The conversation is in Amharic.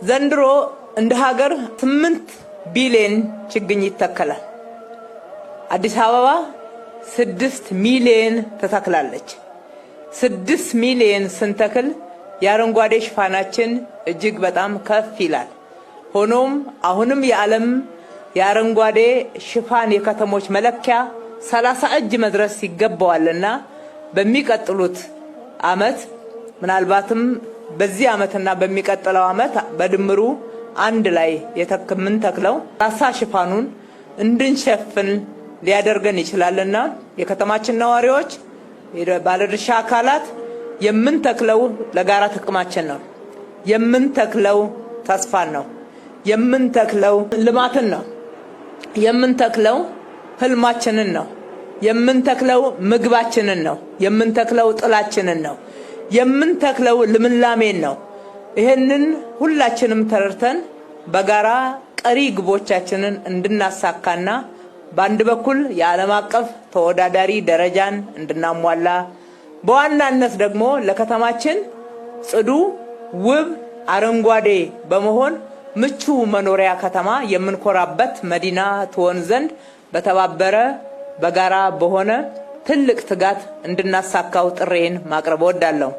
ዘንድሮ እንደ ሀገር 8 ቢሊዮን ችግኝ ይተከላል። አዲስ አበባ 6 ሚሊዮን ተተክላለች። 6 ሚሊዮን ስንተክል የአረንጓዴ ሽፋናችን እጅግ በጣም ከፍ ይላል። ሆኖም አሁንም የዓለም የአረንጓዴ ሽፋን የከተሞች መለኪያ 30 እጅ መድረስ ይገባዋልና በሚቀጥሉት ዓመት ምናልባትም በዚህ ዓመትና በሚቀጥለው ዓመት በድምሩ አንድ ላይ የተከምን ተክለው 30 ሽፋኑን እንድንሸፍን ሊያደርገን ይችላልና የከተማችን ነዋሪዎች ባለድርሻ አካላት የምንተክለው ለጋራ ጥቅማችን ነው። የምንተክለው ተስፋን ነው። የምንተክለው ልማትን ነው። የምንተክለው ህልማችንን ነው። የምንተክለው ምግባችንን ነው። የምንተክለው ጥላችንን ነው። የምንተክለው ልምላሜን ነው። ይሄንን ሁላችንም ተረድተን በጋራ ቀሪ ግቦቻችንን እንድናሳካና በአንድ በኩል የዓለም አቀፍ ተወዳዳሪ ደረጃን እንድናሟላ በዋናነት ደግሞ ለከተማችን ጽዱ፣ ውብ፣ አረንጓዴ በመሆን ምቹ መኖሪያ ከተማ የምንኮራበት መዲና ትሆን ዘንድ በተባበረ በጋራ በሆነ ትልቅ ትጋት እንድናሳካው ጥሬን ማቅረብ እወዳለሁ።